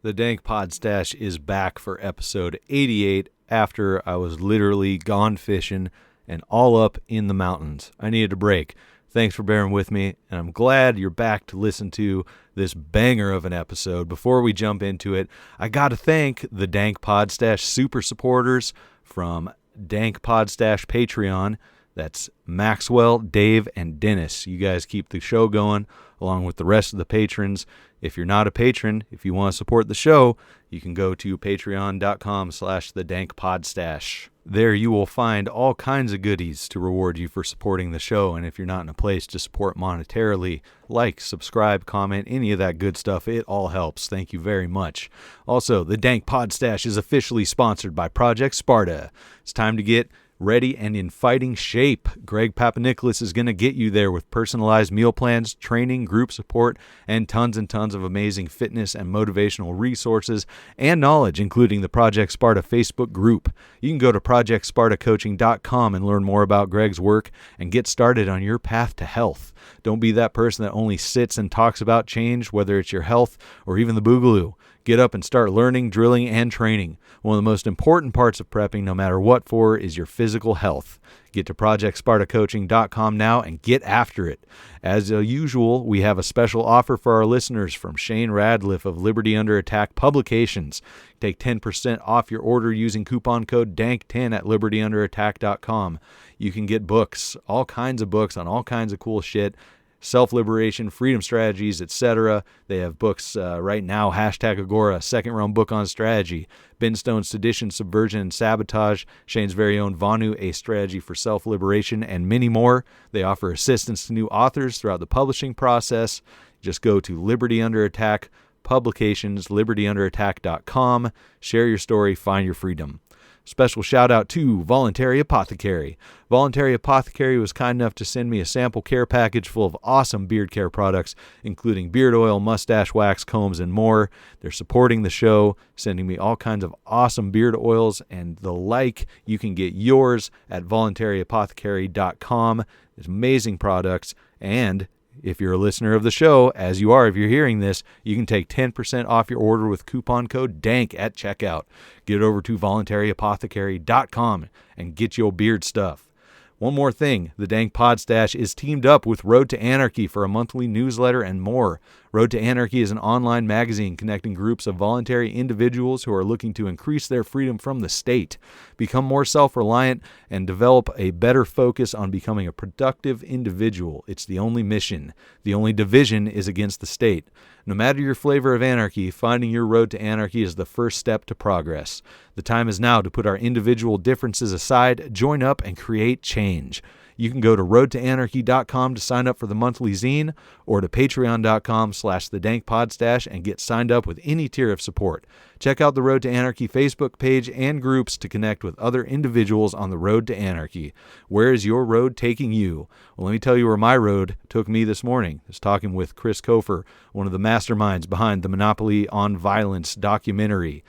The Dank Pod-Stash is back for episode 88 after I was literally gone fishing and all up in the mountains. I needed a break. Thanks for bearing with me, and I'm glad you're back to listen to this banger of an episode. Before we jump into it, I got to thank the Dank Pod-Stash super supporters from Dank Pod-Stash Patreon. That's Maxwell, Dave, and Dennis. You guys keep the show going along with the rest of the patrons. If you're not a patron, if you want to support the show, you can go to patreon.com/thedankpodstash. There you will find all kinds of goodies to reward you for supporting the show. And if you're not in a place to support monetarily, like, subscribe, comment, any of that good stuff, it all helps. Thank you very much. Also, the Dank Pod-Stash is officially sponsored by Project Sparta. It's time to get ready and in fighting shape. Greg Papanicholas is going to get you there with personalized meal plans, training, group support, and tons of amazing fitness and motivational resources and knowledge, including the Project Sparta Facebook group. You can go to projectspartacoaching.com and learn more about Greg's work and get started on your path to health. Don't be that person that only sits and talks about change, whether it's your health or even the Boogaloo. Get up and start learning, drilling, and training. One of the most important parts of prepping, no matter what for, is your physical health. Get to projectspartacoaching.com now and get after it. As usual, we have a special offer for our listeners from Shane Radliff of Liberty Under Attack Publications. Take 10% off your order using coupon code DANK10 at libertyunderattack.com. You can get books, all kinds of books on all kinds of cool shit. Self-liberation, freedom strategies, etc. They have books right now, #Agora, second round book on strategy, Ben Stone's Sedition, Subversion, and Sabotage, Shane's very own Vonu, A Strategy for Self-Liberation, and many more. They offer assistance to new authors throughout the publishing process. Just go to Liberty Under Attack Publications, libertyunderattack.com. Share your story, find your freedom. Special shout out to Voluntary Apothecary. Voluntary Apothecary was kind enough to send me a sample care package full of awesome beard care products, including beard oil, mustache wax, combs, and more. They're supporting the show, sending me all kinds of awesome beard oils and the like. You can get yours at voluntariapothecary.com. There's amazing products, and if you're a listener of the show, as you are if you're hearing this, you can take 10% off your order with coupon code DANK at checkout. Get over to voluntariapothecary.com and get your beard stuff. One more thing, the Dank Pod-Stash is teamed up with Road to Anarchy for a monthly newsletter and more. Road to Anarchy is an online magazine connecting groups of voluntary individuals who are looking to increase their freedom from the state, become more self-reliant, and develop a better focus on becoming a productive individual. It's the only mission. The only division is against the state. No matter your flavor of anarchy, finding your road to anarchy is the first step to progress. The time is now to put our individual differences aside, join up, and create change. You can go to roadtoanarchy.com to sign up for the monthly zine, or to patreon.com/thedankpodstash and get signed up with any tier of support. Check out the Road to Anarchy Facebook page and groups to connect with other individuals on the road to anarchy. Where is your road taking you? Well, let me tell you where my road took me this morning. I was talking with Chris Cofer, one of the masterminds behind the Monopoly on Violence documentary.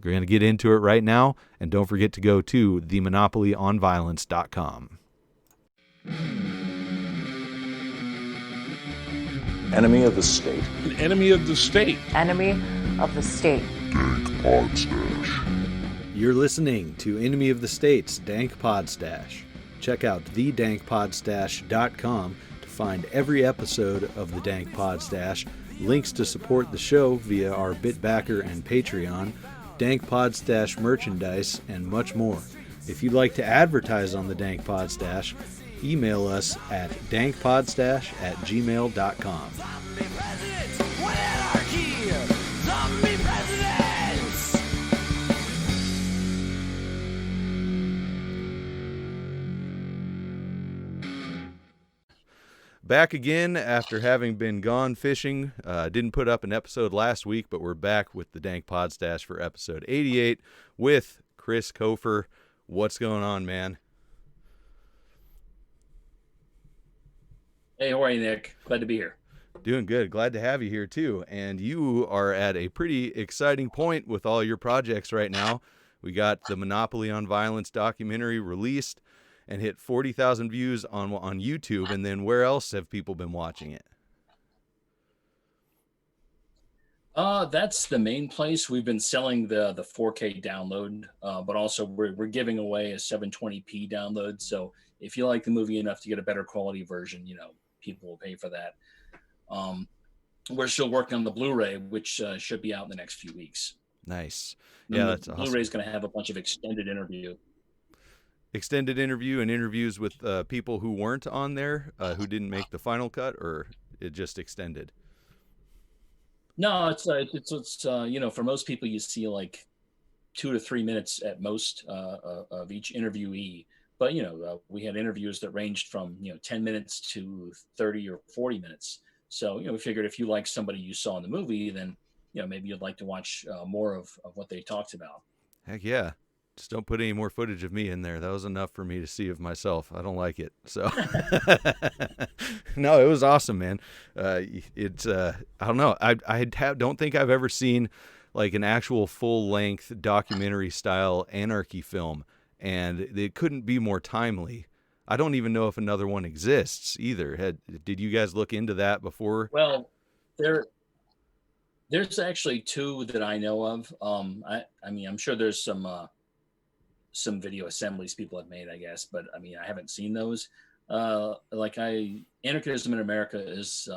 We're going to get into it right now, and don't forget to go to themonopolyonviolence.com. Enemy of the state. An enemy of the state. Enemy of the state. Dank Pod-Stash. You're listening to Enemy of the State's Dank Pod-Stash. Check out thedankpodstash.com to find every episode of the Dank Pod-Stash, links to support the show via our BitBacker and Patreon, Dank Pod-Stash merchandise, and much more. If you'd like to advertise on the Dank Pod-Stash, email us at dankpodstash@gmail.com. Back again after having been gone fishing. Didn't put up an episode last week, but we're back with the Dank Pod-Stash for episode 88 with Chris Cofer. What's going on, man? Hey, how are you, Nick? Glad to be here. Doing good. Glad to have you here, too. And you are at a pretty exciting point with all your projects right now. We got the Monopoly on Violence documentary released and hit 40,000 views on YouTube. And then where else have people been watching it? That's the main place. We've been selling the 4K download, but also we're giving away a 720p download. So if you like the movie enough to get a better quality version, people will pay for that. We're still working on the Blu-ray, which should be out in the next few weeks. Nice. And Yeah, the that's awesome. Blu-ray is going to have a bunch of extended interview and interviews with people who weren't on there, who didn't make the final cut, or it just extended. No, it's for most people you see like 2 to 3 minutes at most of each interviewee. But we had interviews that ranged from 10 minutes to 30 or 40 minutes. So we figured if you like somebody you saw in the movie, then maybe you'd like to watch more of what they talked about. Heck yeah. Just don't put any more footage of me in there. That was enough for me to see of myself. I don't like it. So, no, it was awesome, man. It's I don't know. Don't think I've ever seen like an actual full-length documentary-style anarchy film, and it couldn't be more timely. I don't even know if another one exists either. Did you guys look into that before? Well, there's actually 2 that I know of. I mean, I'm sure there's some video assemblies people have made, I guess, but I mean, I haven't seen those. Anarchism in America is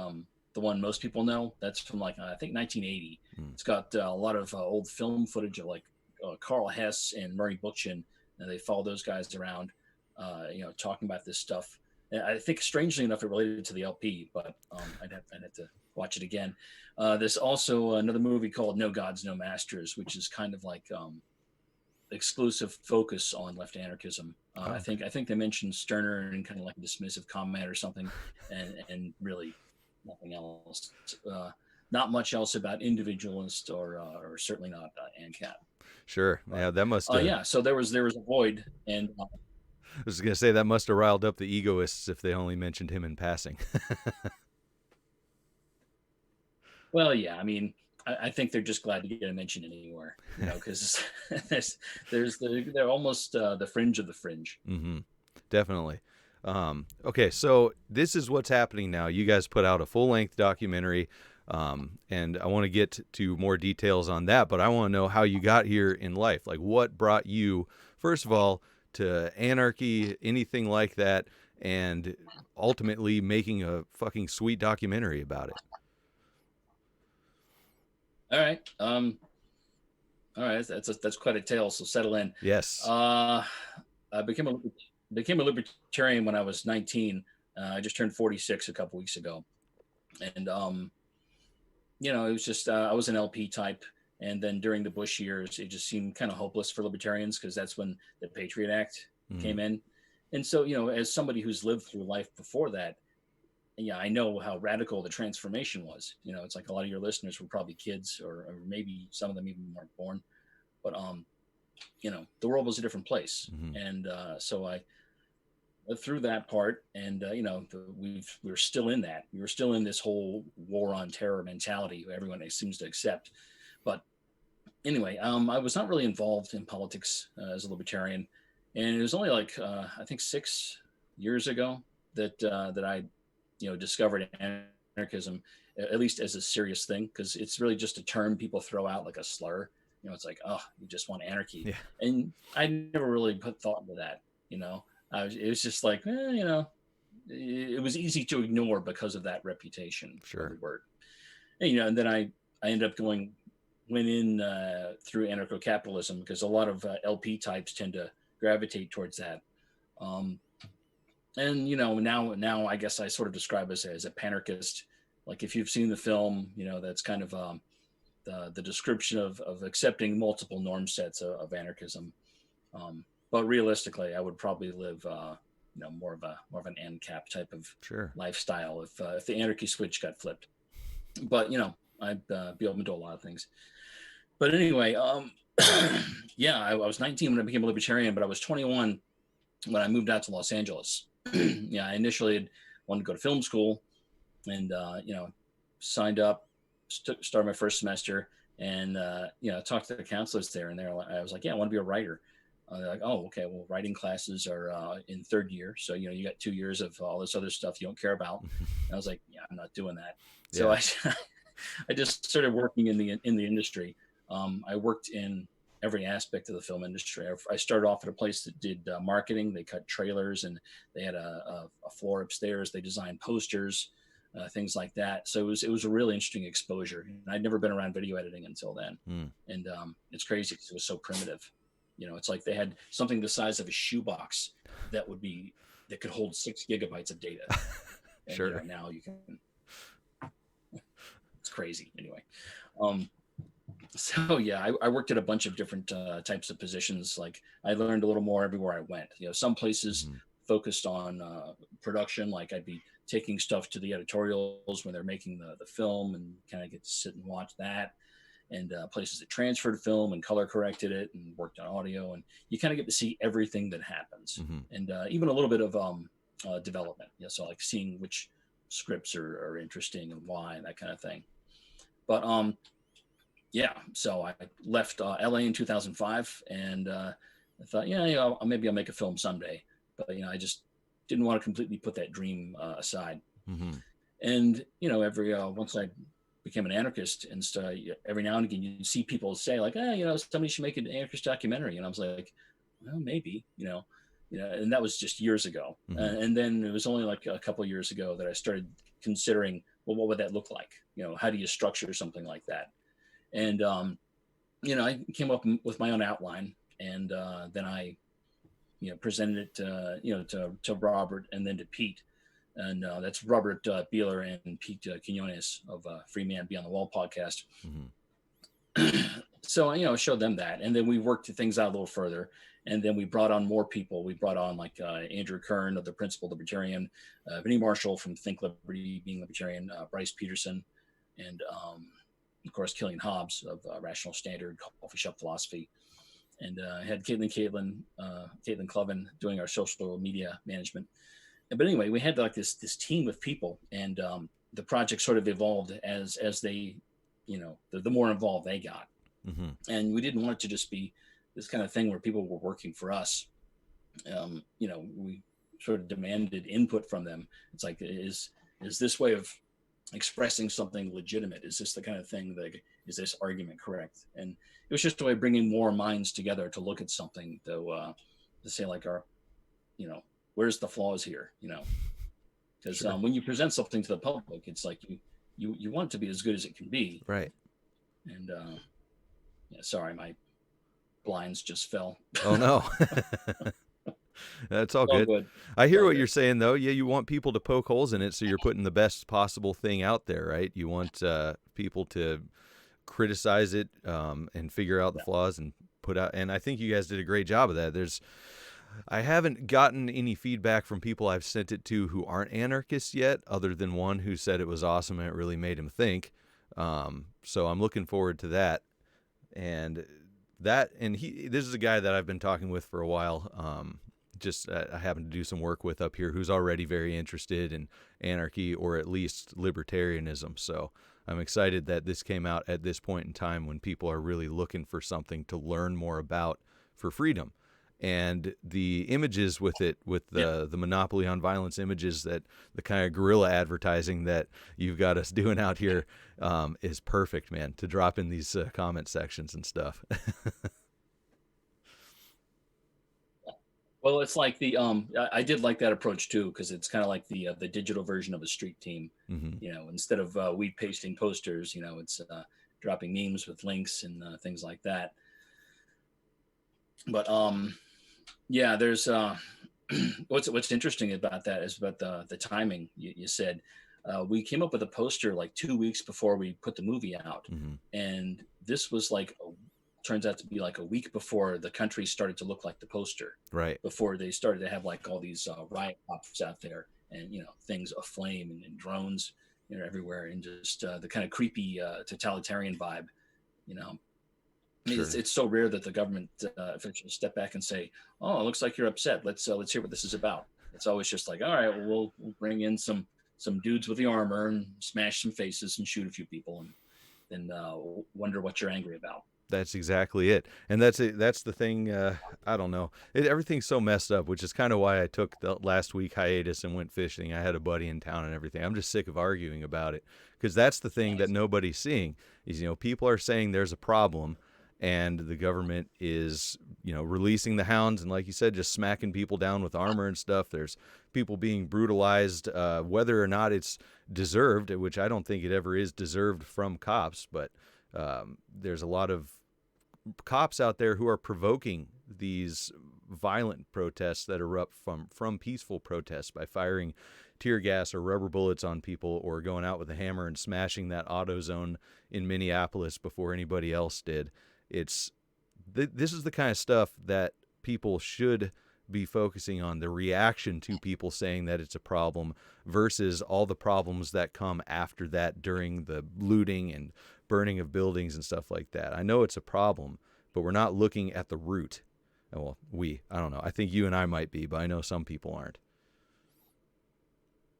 the one most people know. That's from I think 1980. It's got a lot of old film footage of Carl Hess and Murray Bookchin, and they follow those guys around, talking about this stuff. And I think, strangely enough, it related to the LP, but I'd have to watch it again. There's also another movie called No Gods, No Masters, which is kind of like exclusive focus on left anarchism. I think they mentioned Stirner in kind of like a dismissive comment or something, and really nothing else. Not much else about individualist or certainly not ANCAP. Sure. Yeah, that must. Yeah. So there was a void, and I was gonna say that must have riled up the egoists if they only mentioned him in passing. Well, yeah. I mean, I think they're just glad to get a mention anywhere, because they're almost the fringe of the fringe. Mm-hmm. Definitely. Okay, so this is what's happening now. You guys put out a full-length documentary, and I want to get to more details on that, but I want to know how you got here in life. Like, what brought you, first of all, to anarchy, anything like that, and ultimately making a fucking sweet documentary about it. All right. All right. That's quite a tale. So settle in. Yes. I became a libertarian when I was 19. I just turned 46 a couple weeks ago, and it was just I was an LP type, and then during the Bush years, it just seemed kind of hopeless for libertarians because that's when the Patriot Act came in, and so as somebody who's lived through life before that. Yeah, I know how radical the transformation was. It's like a lot of your listeners were probably kids, or maybe some of them even weren't born. But the world was a different place, and so I through that part, and we're still in that. We were still in this whole war on terror mentality. Everyone seems to accept. But anyway, I was not really involved in politics as a libertarian, and it was only I think 6 years ago that I discovered anarchism, at least as a serious thing, because it's really just a term people throw out like a slur. It's like, oh, you just want anarchy. Yeah. And I never really put thought into that. It was just like, it was easy to ignore because of that reputation. Sure. The word. And then I ended up went in through anarcho-capitalism, because a lot of LP types tend to gravitate towards that. And now I guess I sort of describe us as a panarchist. Like, if you've seen the film, that's kind of the description of accepting multiple norm sets of anarchism. But realistically, I would probably live more of an ANCAP type of lifestyle if the anarchy switch got flipped. But I'd be open to a lot of things. But anyway, yeah, I was 19 when I became a libertarian, but I was 21 when I moved out to Los Angeles. Yeah, I initially had wanted to go to film school, and signed up, started my first semester, and talked to the counselors there, and I was like, yeah, I want to be a writer. They're like, oh, okay, well, writing classes are in third year, so you got 2 years of all this other stuff you don't care about. And I was like, yeah, I'm not doing that. So I just started working in the industry. I worked in every aspect of the film industry. I started off at a place that did marketing. They cut trailers, and they had a floor upstairs. They designed posters, things like that. So it was a really interesting exposure. And I'd never been around video editing until then. And it's crazy because it was so primitive. It's like they had something the size of a shoebox that could hold 6 gigabytes of data. And, sure. Now you can. It's crazy. Anyway. So yeah, I worked at a bunch of different types of positions. Like I learned a little more everywhere I went. Some places focused on production. Like I'd be taking stuff to the editorials when they're making the film, and kind of get to sit and watch that. And places that transferred film and color corrected it and worked on audio, and you kind of get to see everything that happens, and even a little bit of development. So like seeing which scripts are interesting and why, and that kind of thing. But yeah, so I left LA in 2005, and I thought, maybe I'll make a film someday. But I just didn't want to completely put that dream aside. And every once I became an anarchist, and so every now and again you see people say like, somebody should make an anarchist documentary, and I was like, well, maybe, and that was just years ago. And then it was only like a couple of years ago that I started considering, well, what would that look like? How do you structure something like that? And I came up with my own outline, and then I presented it to Robert, and then to Pete. And that's Robert Beeler and Pete Quinones of Free Man Be on the Wall podcast. So, showed them that. And then we worked things out a little further. And then we brought on more people. We brought on like Andrew Kern of the Principled Libertarian, Vinnie Marshall from Think Liberty, Being Libertarian, Bryce Peterson, and of course, Killian Hobbs of Rational Standard, Coffee Shop Philosophy. And had Caitlin Clevin doing our social media management. But anyway, we had like this team of people, and the project sort of evolved as they, the more involved they got. And we didn't want it to just be this kind of thing where people were working for us. We sort of demanded input from them. It's like, is this way of expressing something legitimate? Is this the kind of thing that, is this argument correct? And it was just a way of bringing more minds together to look at something, to say like, where's the flaws here? Because when you present something to the public, it's like you want it to be as good as it can be. Right. And sorry, my blinds just fell. Oh no. That's all good. I hear what you're saying though. Yeah, you want people to poke holes in it, so you're putting the best possible thing out there, right? You want people to criticize it and figure out the flaws and put out. And I think you guys did a great job of that. I haven't gotten any feedback from people I've sent it to who aren't anarchists yet, other than one who said it was awesome and it really made him think. So I'm looking forward to that. And this is a guy that I've been talking with for a while. I happen to do some work with up here, who's already very interested in anarchy, or at least libertarianism. So I'm excited that this came out at this point in time when people are really looking for something to learn more about for freedom. And the images with it, with the monopoly on violence images, that the kind of guerrilla advertising that you've got us doing out here is perfect, man, to drop in these comment sections and stuff. Well, it's like I did like that approach too, because it's kind of like the digital version of a street team. Instead of we pasting posters, it's dropping memes with links and things like that. But yeah, there's what's interesting about that is about the timing. You said we came up with a poster like 2 weeks before we put the movie out, and this was like turns out to be like a week before the country started to look like the poster. Right. Before they started to have like all these riot cops out there, and things aflame and drones everywhere, and just the kind of creepy totalitarian vibe. Sure. It's so rare that the government officials step back and say, "Oh, it looks like you're upset. Let's hear what this is about." It's always just like, "All right, well, we'll bring in some dudes with the armor and smash some faces and shoot a few people, and then wonder what you're angry about." That's exactly it. And that's it. That's the thing. I don't know. Everything's so messed up, which is kind of why I took the last week hiatus and went fishing. I had a buddy in town and everything. I'm just sick of arguing about it, because that's the thing that nobody's seeing is, people are saying there's a problem, and the government is, releasing the hounds. And like you said, just smacking people down with armor and stuff. There's people being brutalized, whether or not it's deserved, which I don't think it ever is deserved from cops. But there's a lot of cops out there who are provoking these violent protests that erupt from peaceful protests by firing tear gas or rubber bullets on people, or going out with a hammer and smashing that AutoZone in Minneapolis before anybody else did. This is the kind of stuff that people should be focusing on, the reaction to people saying that it's a problem versus all the problems that come after that during the looting and burning of buildings and stuff like that. I know it's a problem, but we're not looking at the root. Well, I don't know. I think you and I might be, but I know some people aren't.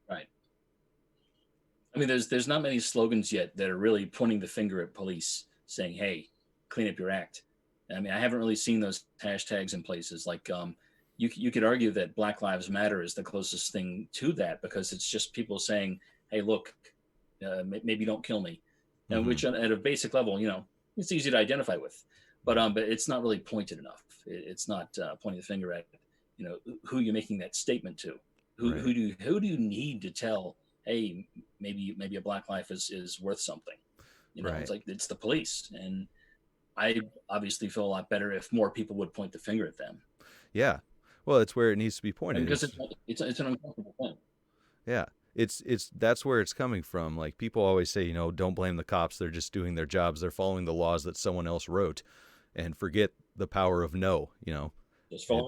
Right. I mean, there's not many slogans yet that are really pointing the finger at police saying, hey, clean up your act. I mean, I haven't really seen those hashtags in places like, you could argue that Black Lives Matter is the closest thing to that, because it's just people saying, hey, look, maybe don't kill me. Mm-hmm. Which at a basic level, it's easy to identify with, but it's not really pointed enough. It's not pointing the finger at, who you're making that statement to. Who do you need to tell, hey, maybe a black life is worth something? Right. It's like, it's the police. And I obviously feel a lot better if more people would point the finger at them. Yeah. Well, it's where it needs to be pointed. Because it's an uncomfortable thing. Yeah. That's where it's coming from. Like, people always say, don't blame the cops. They're just doing their jobs. They're following the laws that someone else wrote, and forget the power of no,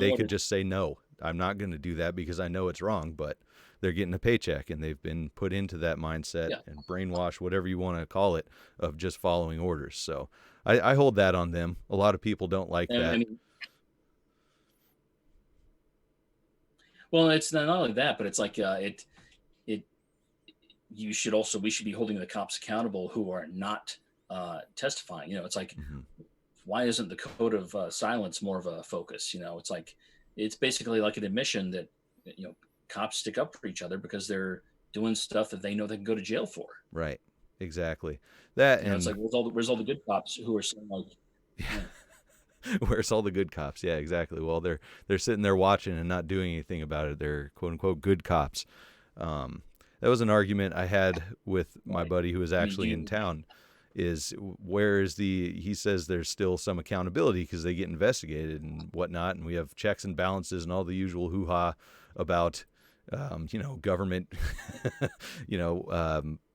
they could just say, no, I'm not going to do that because I know it's wrong, but they're getting a paycheck and they've been put into that mindset and brainwashed, whatever you want to call it, of just following orders. So I hold that on them. A lot of people don't like that. I mean, well, it's not only that, but it's like, we should be holding the cops accountable who are not testifying. It's like, why isn't the code of silence more of a focus? It's like, it's basically like an admission that, cops stick up for each other because they're doing stuff that they know they can go to jail for. Right. Exactly. That, and it's like, where's all the good cops who are saying like, where's all the good cops? Yeah, exactly. Well, they're sitting there watching and not doing anything about it. They're quote unquote good cops. That was an argument I had with my buddy who was actually in town. Is he says there's still some accountability because they get investigated and whatnot, and we have checks and balances and all the usual hoo-ha about government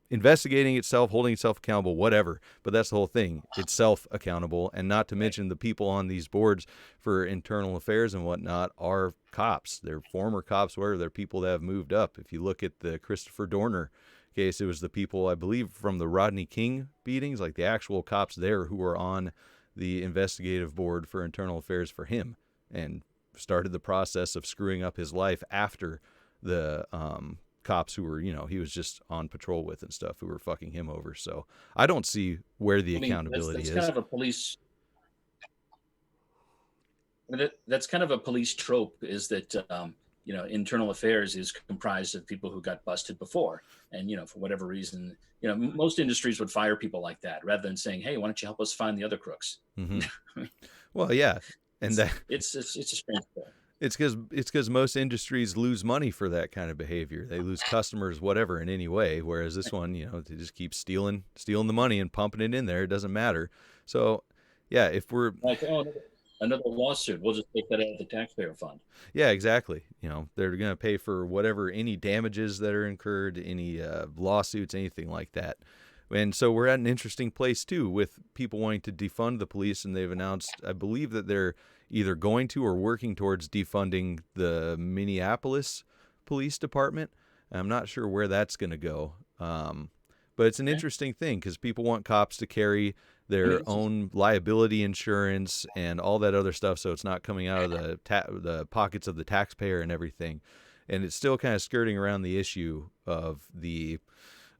investigating itself, holding itself accountable, whatever. But that's the whole thing. It's self-accountable, and not to mention the people on these boards for internal affairs and whatnot are cops. They're former cops, where they're people that have moved up. If you look at the Christopher Dorner case, it was the people, I believe, from the Rodney King beatings, like the actual cops there who were on the investigative board for internal affairs for him, and started the process of screwing up his life after the cops who were, he was just on patrol with and stuff, who were fucking him over. So I don't see where the accountability is. Kind of a police. That's kind of a police trope, is that internal affairs is comprised of people who got busted before, and for whatever reason, most industries would fire people like that rather than saying, hey, why don't you help us find the other crooks? Mm-hmm. Well, yeah. And it's a strange thing. It's because most industries lose money for that kind of behavior. They lose customers, whatever, in any way. Whereas this one, they just keep stealing the money and pumping it in there. It doesn't matter. So, yeah, if we're like, another lawsuit, we'll just take that out of the taxpayer fund. Yeah, exactly. They're going to pay for whatever, any damages that are incurred, any lawsuits, anything like that. And so we're at an interesting place, too, with people wanting to defund the police. And they've announced, I believe, that they're either going to or working towards defunding the Minneapolis Police Department. I'm not sure where that's going to go. But it's an interesting thing because people want cops to carry their own liability insurance and all that other stuff, so it's not coming out of the pockets of the taxpayer and everything. And it's still kind of skirting around the issue of the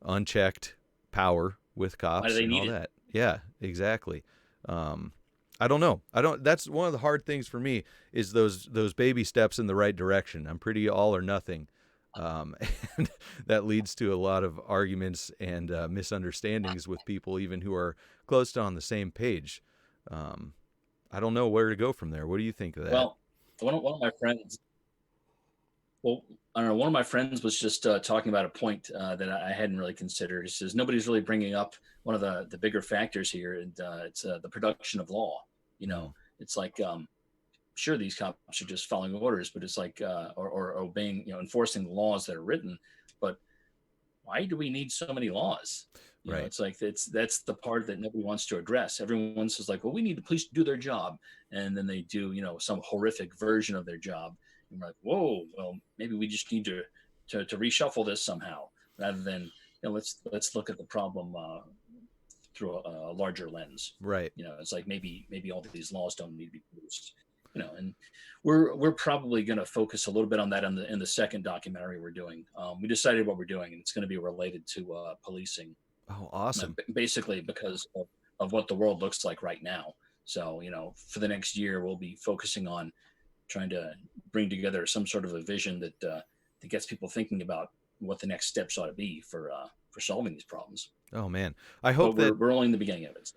unchecked power with cops and all that. Yeah, exactly. I don't know. That's one of the hard things for me is those baby steps in the right direction. I'm pretty all or nothing. And that leads to a lot of arguments and misunderstandings with people, even who are close to on the same page. I don't know where to go from there. What do you think of that? Well, one of my friends, well, I don't know, one of my friends was just talking about a point that I hadn't really considered. He says nobody's really bringing up one of the bigger factors here, and it's the production of law. It's like, sure, these cops are just following orders, but it's like, or obeying, enforcing the laws that are written. But why do we need so many laws? Right. It's like that's the part that nobody wants to address. Everyone says like, well, we need the police to do their job, and then they do, some horrific version of their job. And we're like, whoa, well, maybe we just need to reshuffle this somehow, rather than let's look at the problem through a larger lens. Right. It's like maybe all of these laws don't need to be produced. And we're probably going to focus a little bit on that in the second documentary we're doing. We decided what we're doing, and it's going to be related to policing. Oh, awesome. Basically, because of what the world looks like right now. So, for the next year, we'll be focusing on trying to bring together some sort of a vision that gets people thinking about what the next steps ought to be for solving these problems. Oh, man. I hope we're only in the beginning of it.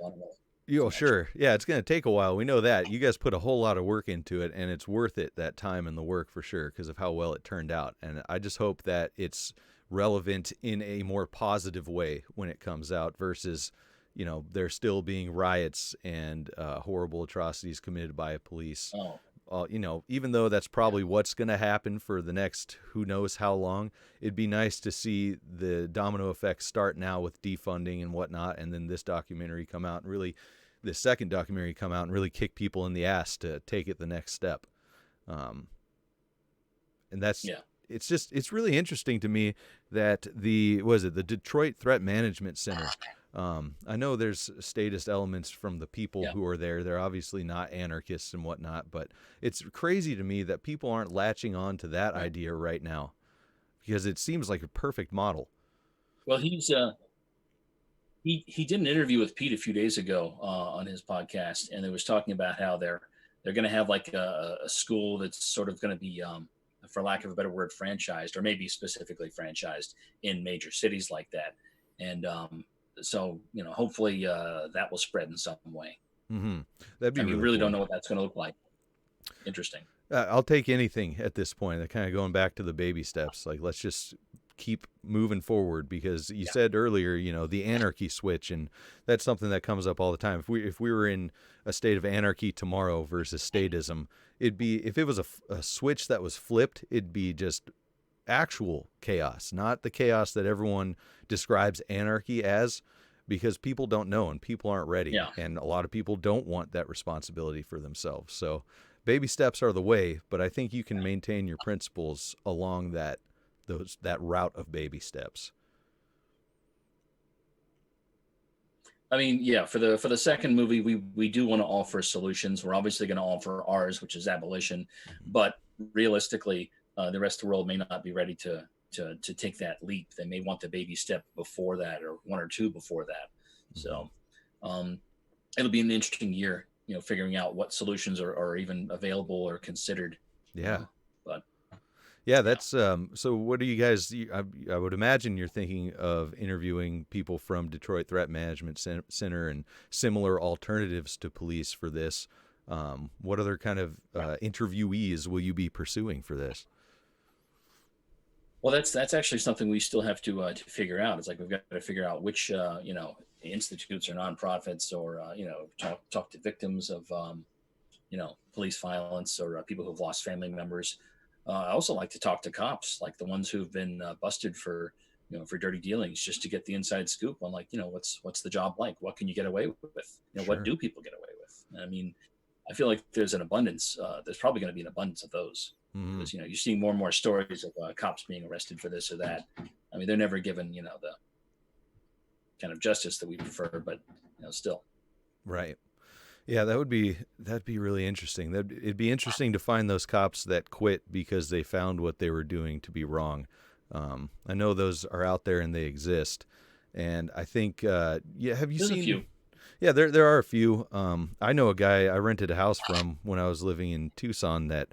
Sure. Yeah, it's going to take a while. We know that. You guys put a whole lot of work into it, and it's worth it, that time and the work for sure, because of how well it turned out. And I just hope that it's relevant in a more positive way when it comes out versus, there still being riots and horrible atrocities committed by police. Even though that's probably what's going to happen for the next who knows how long, it'd be nice to see the domino effect start now with defunding and whatnot, and then this second documentary come out and really kick people in the ass to take it the next step. And that's, it's really interesting to me that the Detroit Threat Management Center, I know there's statist elements from the people who are there. They're obviously not anarchists and whatnot, but it's crazy to me that people aren't latching on to that idea right now, because it seems like a perfect model. Well, he's he did an interview with Pete a few days ago on his podcast, and it was talking about how they're going to have like a school that's sort of going to be, for lack of a better word, franchised, or maybe specifically franchised in major cities like that. And so, hopefully that will spread in some way. Mm-hmm. That'd be really cool. Don't know what that's going to look like. Interesting. I'll take anything at this point. Kind of going back to the baby steps. Like, let's just keep moving forward, because you said earlier, the anarchy switch, and that's something that comes up all the time. If we were in a state of anarchy tomorrow versus statism, if it was a switch that was flipped, it'd be just actual chaos, not the chaos that everyone describes anarchy as, because people don't know and people aren't ready. And a lot of people don't want that responsibility for themselves. So baby steps are the way, but I think you can maintain your principles along that route of baby steps. I mean, for the second movie, we do want to offer solutions. We're obviously going to offer ours, which is abolition, but realistically, the rest of the world may not be ready to take that leap. They may want the baby step before that, or one or two before that. So it'll be an interesting year, figuring out what solutions are even available or considered. That's so what do you guys, I would imagine you're thinking of interviewing people from Detroit Threat Management Center and similar alternatives to police for this. What other kind of interviewees will you be pursuing for this? Well, that's actually something we still have to figure out. It's like we've got to figure out which institutes or nonprofits, or talk to victims of police violence, or people who've lost family members. I also like to talk to cops, like the ones who've been busted for dirty dealings, just to get the inside scoop on what's the job like? What can you get away with? Sure. What do people get away with? I mean, I feel like there's an abundance. There's probably going to be an abundance of those. Because you're seeing more and more stories of cops being arrested for this or that. I mean, they're never given the kind of justice that we prefer, but still. Right. Yeah, that'd be really interesting. It'd be interesting to find those cops that quit because they found what they were doing to be wrong. I know those are out there and they exist. And I think, have you seen? Yeah, there are a few. I know a guy I rented a house from when I was living in Tucson that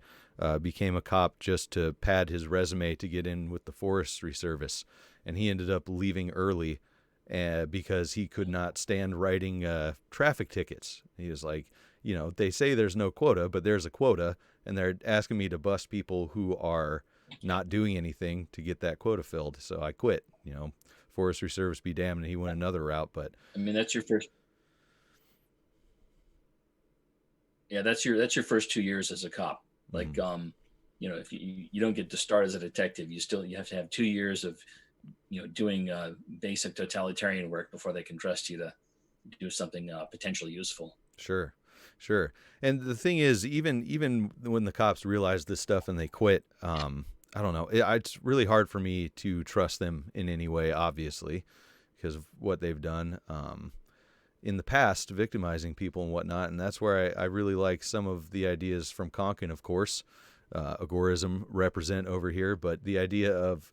became a cop just to pad his resume to get in with the Forestry Service, and he ended up leaving early because he could not stand writing traffic tickets. He was like, they say there's no quota, but there's a quota, and they're asking me to bust people who are not doing anything to get that quota filled. So I quit. Forestry Service be damned, and he went another route. But I mean, that's your first. Yeah, that's your first 2 years as a cop. Like, if you don't get to start as a detective, you have to have 2 years of, doing basic totalitarian work before they can trust you to do something potentially useful. Sure. And the thing is, even when the cops realize this stuff and they quit, I don't know. It's really hard for me to trust them in any way, obviously, because of what they've done in the past, victimizing people and whatnot. And that's where I really like some of the ideas from Konkin, of course. Agorism represent over here, but the idea of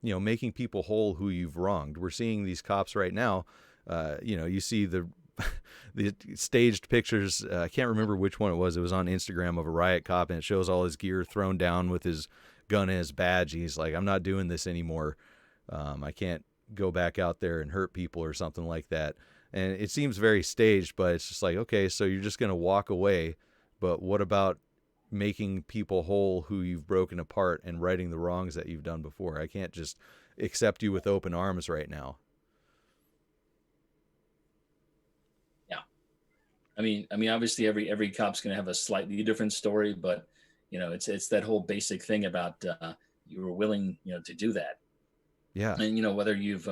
making people whole who you've wronged. We're seeing these cops right now. You see the staged pictures. I can't remember which one it was. It was on Instagram of a riot cop, and it shows all his gear thrown down with his gun and his badge. He's like, I'm not doing this anymore. I can't go back out there and hurt people or something like that. And it seems very staged, but it's just like, okay, so you're just going to walk away. But what about making people whole who you've broken apart and righting the wrongs that you've done before? I can't just accept you with open arms right now. I mean, obviously every cop's going to have a slightly different story, but it's that whole basic thing about you were willing, to do that. Yeah. And whether you've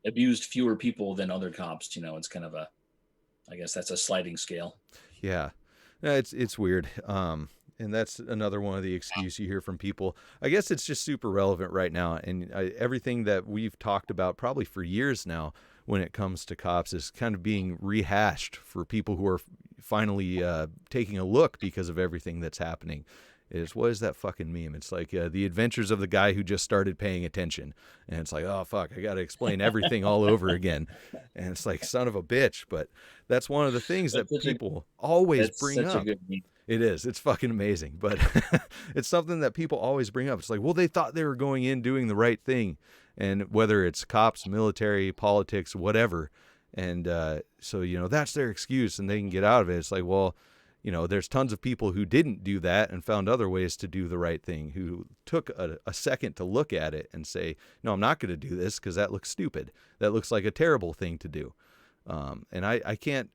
abused fewer people than other cops, it's kind of I guess that's a sliding scale. Yeah. It's weird. And that's another one of the excuses you hear from people. I guess it's just super relevant right now, and everything that we've talked about probably for years now when it comes to cops is kind of being rehashed for people who are finally taking a look because of everything that's happening. What is that fucking meme? It's like the adventures of the guy who just started paying attention. And it's like, oh, fuck, I got to explain everything all over again. And it's like, son of a bitch. But that's one of the things that people always bring up. A good meme. It is. It's fucking amazing. But it's something that people always bring up. It's like, well, they thought they were going in doing the right thing. And whether it's cops, military, politics, whatever. And so, that's their excuse and they can get out of it. It's like, well, there's tons of people who didn't do that and found other ways to do the right thing, who took a second to look at it and say, no, I'm not going to do this because that looks stupid. That looks like a terrible thing to do. And I can't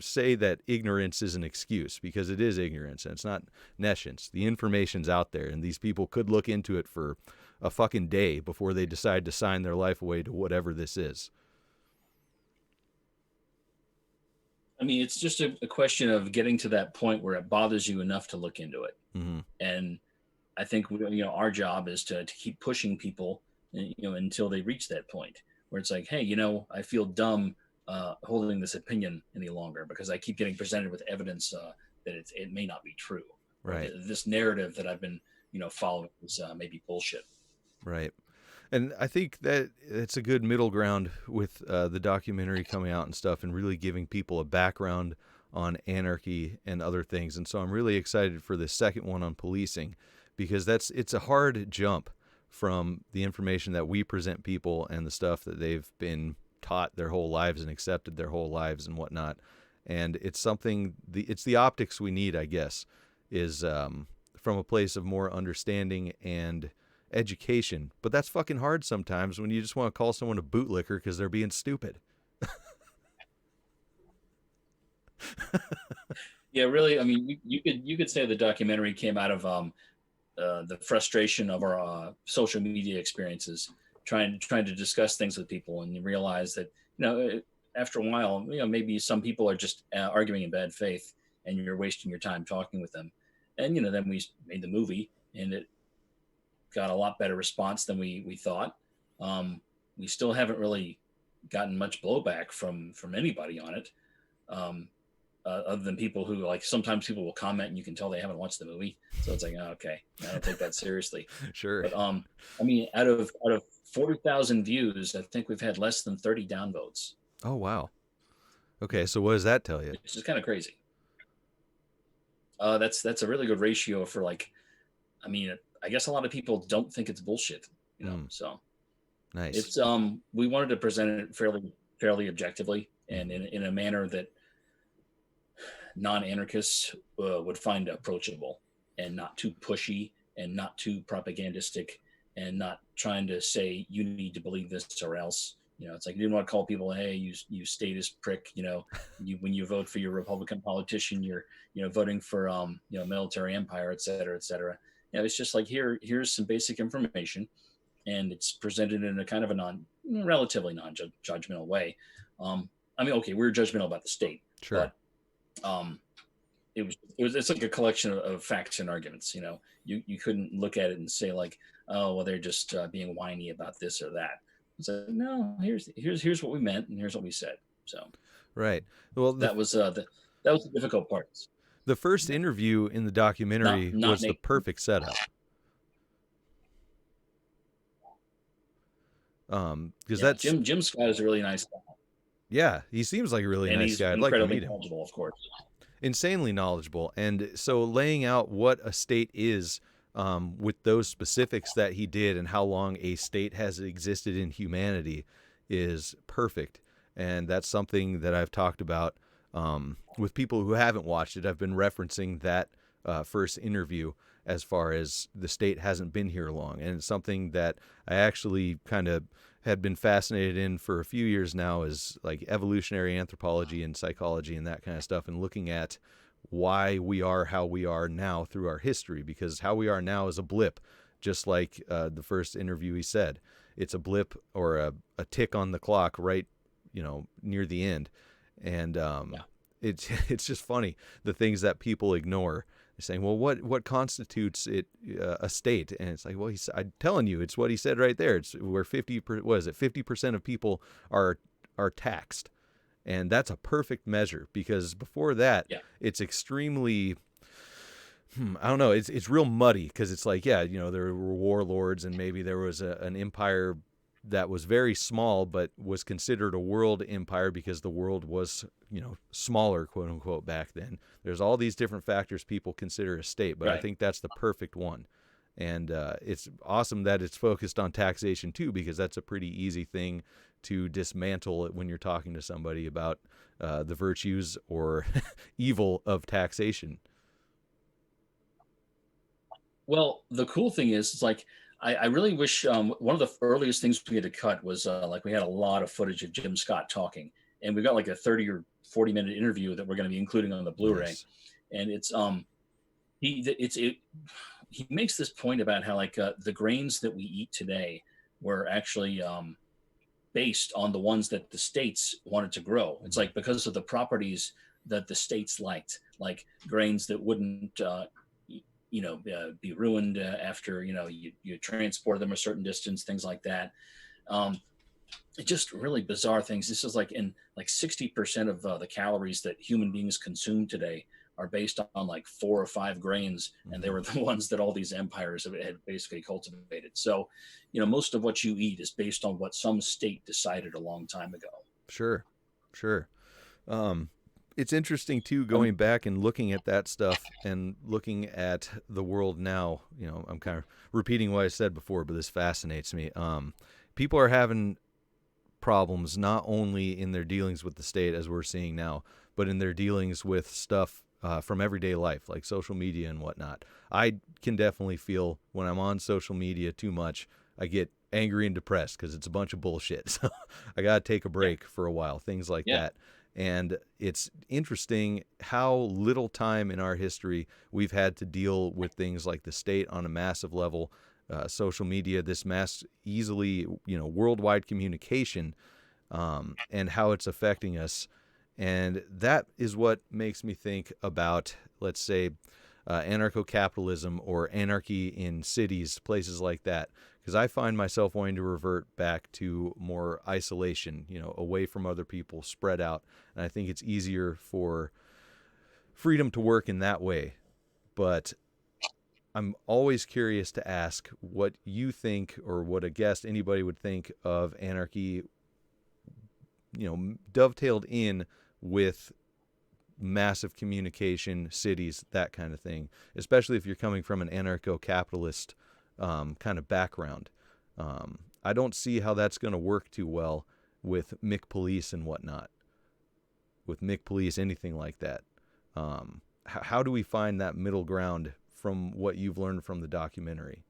say that ignorance is an excuse, because it is ignorance and it's not nescience. The information's out there, and these people could look into it for a fucking day before they decide to sign their life away to whatever this is. I mean, it's just a question of getting to that point where it bothers you enough to look into it. Mm-hmm. And I think, our job is to keep pushing people, until they reach that point where it's like, hey, I feel dumb holding this opinion any longer because I keep getting presented with evidence that it may not be true. Right. This narrative that I've been, following is maybe bullshit. Right. And I think that it's a good middle ground with the documentary coming out and stuff, and really giving people a background on anarchy and other things. And so I'm really excited for the second one on policing, because it's a hard jump from the information that we present people and the stuff that they've been taught their whole lives and accepted their whole lives and whatnot. And it's something, it's the optics we need, I guess, is from a place of more understanding and education. But that's fucking hard sometimes when you just want to call someone a bootlicker because they're being stupid. Yeah, really. I mean, you could say the documentary came out of the frustration of our social media experiences, trying to discuss things with people, and you realize that after a while, maybe some people are just arguing in bad faith, and you're wasting your time talking with them. And then we made the movie, and it got a lot better response than we thought. We still haven't really gotten much blowback from anybody on it, other than people who, like, sometimes people will comment and you can tell they haven't watched the movie. So it's like, oh, okay, I don't take that seriously. Sure. But I mean, out of 40,000 views, I think we've had less than 30 downvotes. Oh, wow. Okay, so what does that tell you? It's just kind of crazy. That's a really good ratio for like, I mean, I guess a lot of people don't think it's bullshit, so Nice. it's we wanted to present it fairly objectively and in a manner that non-anarchists would find approachable and not too pushy and not too propagandistic and not trying to say you need to believe this or else. It's like you didn't want to call people, hey, you statist prick. When you vote for your Republican politician, you're voting for military empire, et cetera, et cetera. It's just like here's some basic information, and it's presented in a kind of a relatively non-judgmental way. I mean, okay, we're judgmental about the state, Sure. but it's like a collection of facts and arguments. You couldn't look at it and say like, oh well, they're just being whiny about this or that. It's like, no, here's what we meant and here's what we said. So Right. Well, that was the difficult part. the first interview in the documentary Not was the perfect setup. Because that's Jim Scott is a really nice guy. Yeah, he seems like a really and nice he's guy. I'd like to meet him. Knowledgeable, of course. Insanely knowledgeable, and so laying out what a state is, with those specifics that he did and how long a state has existed in humanity is perfect. And that's something that I've talked about with people who haven't watched it. I've been referencing that first interview as far as the state hasn't been here long. And it's something that I actually kind of had been fascinated in for a few years now, is like evolutionary anthropology and psychology and that kind of stuff, and looking at why we are how we are now through our history, because how we are now is a blip, just like the first interviewee said. It's a blip or a tick on the clock right, near the end. And it's just funny, the things that people ignore. They're saying, well, what constitutes it a state? And it's like, well, I'm telling you, it's what he said right there. It's where 50% of people are taxed. And that's a perfect measure, because before that, it's extremely, I don't know, it's real muddy, because it's like, there were warlords, and maybe there was an empire that was very small but was considered a world empire because the world was, smaller, quote unquote, back then. There's all these different factors people consider a state, but right. I think that's the perfect one. And it's awesome that it's focused on taxation too, because that's a pretty easy thing to dismantle when you're talking to somebody about the virtues or evil of taxation. Well, the cool thing is, it's like, I really wish one of the earliest things we had to cut was like we had a lot of footage of Jim Scott talking, and we got like a 30 or 40-minute interview that we're going to be including on the Blu-ray. Nice. And it's he makes this point about how like the grains that we eat today were actually based on the ones that the states wanted to grow. It's like because of the properties that the states liked, like grains that wouldn't be ruined after you transport them a certain distance, things like that. It's just really bizarre things. This is like 60% of the calories that human beings consume today are based on like 4 or 5 grains, and they were the ones that all these empires had basically cultivated. So, most of what you eat is based on what some state decided a long time ago. Sure. It's interesting too, going back and looking at that stuff and looking at the world now. I'm kind of repeating what I said before, but this fascinates me. People are having problems not only in their dealings with the state, as we're seeing now, but in their dealings with stuff from everyday life, like social media and whatnot. I can definitely feel when I'm on social media too much, I get angry and depressed because it's a bunch of bullshit. So I got to take a break for a while, things like that. And it's interesting how little time in our history we've had to deal with things like the state on a massive level, social media, this mass easily, worldwide communication, and how it's affecting us. And that is what makes me think about, let's say, anarcho-capitalism or anarchy in cities, places like that. Because I find myself wanting to revert back to more isolation, away from other people, spread out. And I think it's easier for freedom to work in that way. But I'm always curious to ask what you think, or what a guest, anybody would think of anarchy, dovetailed in with massive communication, cities, that kind of thing, especially if you're coming from an anarcho-capitalist kind of background. I don't see how that's going to work too well with Mick Police and whatnot. With Mick Police, anything like that. How do we find that middle ground from what you've learned from the documentary?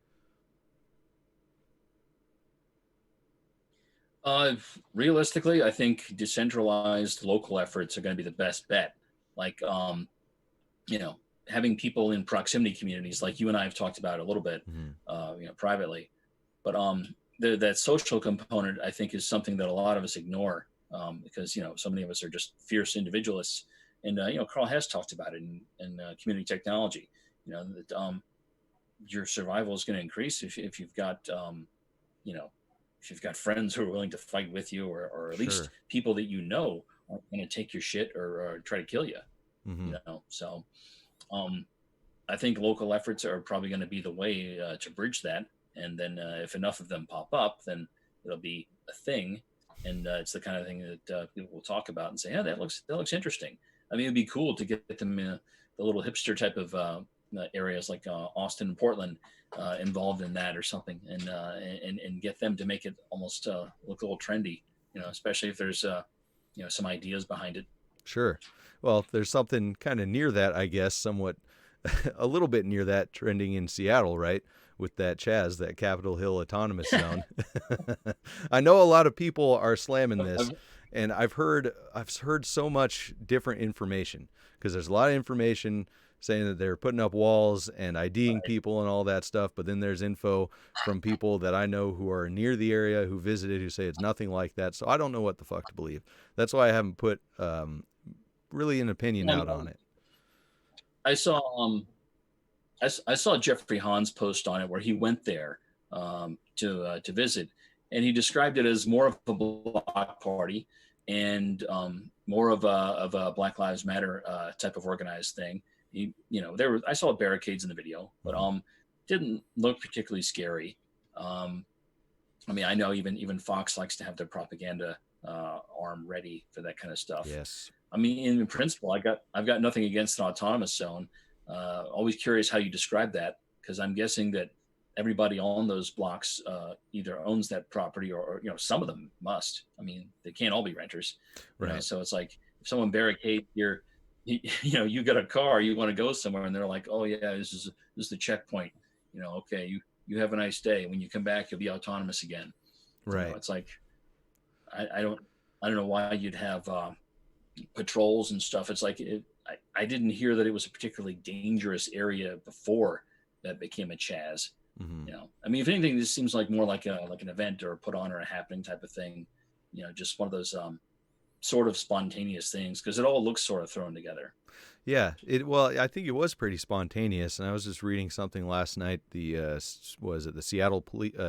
Realistically, I think decentralized local efforts are going to be the best bet. Like, having people in proximity communities, like you and I have talked about a little bit, privately. But that social component, I think, is something that a lot of us ignore because, so many of us are just fierce individualists. And, Carl has talked about it in community technology, that your survival is going to increase if you've got, if you've got friends who are willing to fight with you, or at least people that aren't going to take your shit or try to kill you. So I think local efforts are probably going to be the way to bridge that. And then if enough of them pop up, then it'll be a thing. And it's the kind of thing that people will talk about and say, yeah, that looks interesting. I mean, it'd be cool to get them in the little hipster type of areas like Austin and Portland involved in that or something, and get them to make it almost look a little trendy, especially if there's some ideas behind it. Sure. Well, there's something kind of near that, I guess, somewhat a little bit near that trending in Seattle, right? With that Chaz, that Capitol Hill Autonomous Zone. I know a lot of people are slamming this, and I've heard so much different information, because there's a lot of information saying that they're putting up walls and IDing people and all that stuff, but then there's info from people that I know who are near the area, who visited, who say it's nothing like that. So I don't know what the fuck to believe. That's why I haven't put really an opinion out on it. I saw Jeffrey Hahn's post on it where he went there to visit, and he described it as more of a block party and more of a Black Lives Matter type of organized thing. I saw barricades in the video, but didn't look particularly scary. I mean, I know even Fox likes to have their propaganda arm ready for that kind of stuff. Yes. I mean, in principle, I've got nothing against an autonomous zone. Always curious how you describe that, because I'm guessing that everybody on those blocks either owns that property or some of them must. I mean, they can't all be renters, right? So it's like if someone barricades you got a car, you want to go somewhere, and they're like, oh yeah, this is the checkpoint. Okay, you have a nice day. When you come back, you'll be autonomous again. Right. It's like I don't know why you'd have patrols and stuff. It's like I didn't hear that it was a particularly dangerous area before that became a Chaz. I mean, if anything, this seems like more like an event or a put on or a happening type of thing. Just one of those sort of spontaneous things, because it all looks sort of thrown together. Yeah, I think it was pretty spontaneous, and I was just reading something last night. The Seattle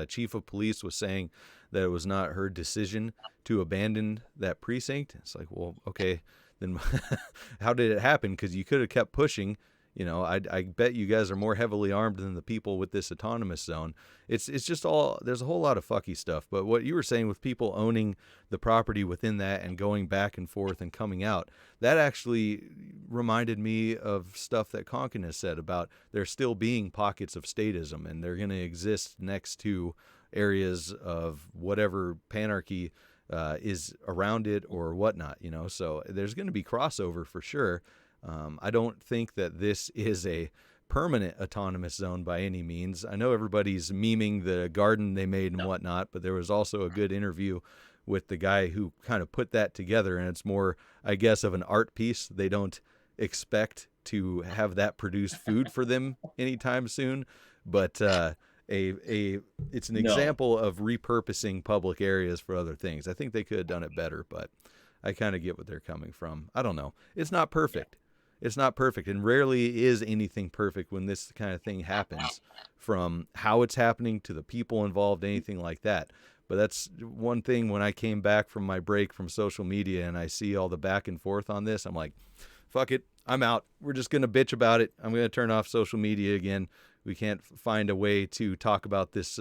chief of police was saying that it was not her decision to abandon that precinct. It's like, well, okay, then how did it happen? Because you could have kept pushing. I bet you guys are more heavily armed than the people with this autonomous zone. It's just there's a whole lot of fucky stuff. But what you were saying with people owning the property within that and going back and forth and coming out, that actually reminded me of stuff that Konkin has said about there still being pockets of statism, and they're going to exist next to areas of whatever panarchy is around it or whatnot, so there's going to be crossover for sure. I don't think that this is a permanent autonomous zone by any means. I know everybody's memeing the garden they made and whatnot, but there was also a good interview with the guy who kind of put that together, and it's more, I guess, of an art piece. They don't expect to have that produce food for them anytime soon, but it's an example of repurposing public areas for other things. I think they could have done it better, but I kind of get what they're coming from. I don't know. It's not perfect. It's not perfect, and rarely is anything perfect when this kind of thing happens, from how it's happening to the people involved, anything like that. But that's one thing. When I came back from my break from social media and I see all the back and forth on this, I'm like, fuck it, I'm out. We're just going to bitch about it. I'm going to turn off social media again. We can't find a way to talk about this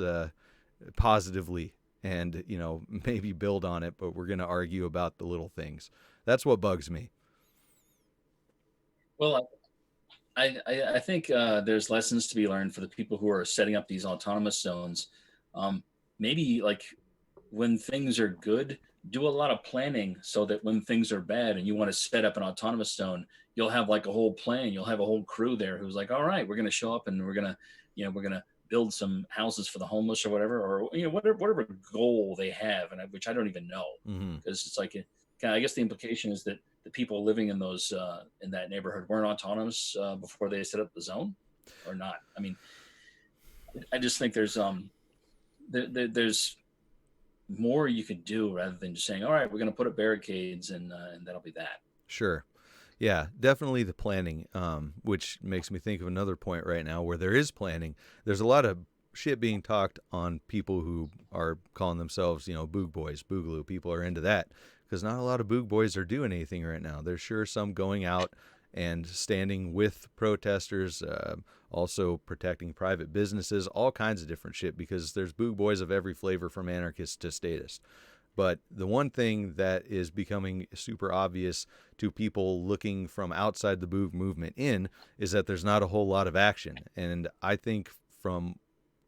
positively and, maybe build on it, but we're going to argue about the little things. That's what bugs me. Well, I think there's lessons to be learned for the people who are setting up these autonomous zones. Maybe like when things are good, do a lot of planning so that when things are bad and you want to set up an autonomous zone, you'll have like a whole plan. You'll have a whole crew there who's like, all right, we're going to show up and we're going to build some houses for the homeless or whatever, or whatever goal they have, and which I don't even know, because it's like, I guess the implication is that the people living in those in that neighborhood weren't autonomous before they set up the zone, or not. I mean, I just think there's more you could do rather than just saying, all right, we're going to put up barricades and that'll be that. Sure. Yeah, definitely the planning, which makes me think of another point right now where there is planning. There's a lot of shit being talked on people who are calling themselves, Boog Boys, Boogaloo. People are into that because not a lot of Boog Boys are doing anything right now. There's sure some going out and standing with protesters, also protecting private businesses, all kinds of different shit, because there's Boog Boys of every flavor from anarchist to statist. But the one thing that is becoming super obvious to people looking from outside the Boog movement in is that there's not a whole lot of action. And I think from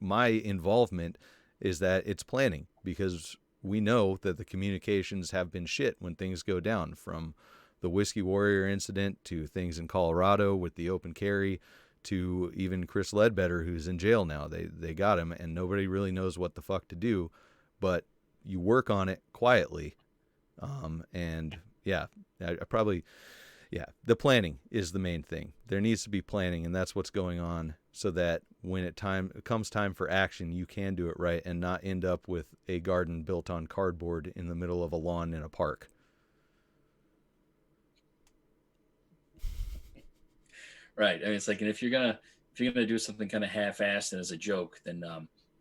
my involvement is that it's planning, because we know that the communications have been shit when things go down, from the Whiskey Warrior incident to things in Colorado with the open carry to even Chris Ledbetter, who's in jail now. They got him and nobody really knows what the fuck to do, but you work on it quietly. And yeah, the planning is the main thing. There needs to be planning, and that's what's going on, so that when it comes time for action, you can do it right and not end up with a garden built on cardboard in the middle of a lawn in a park. Right. I mean, it's like, and if you're gonna do something kind of half-assed and as a joke, then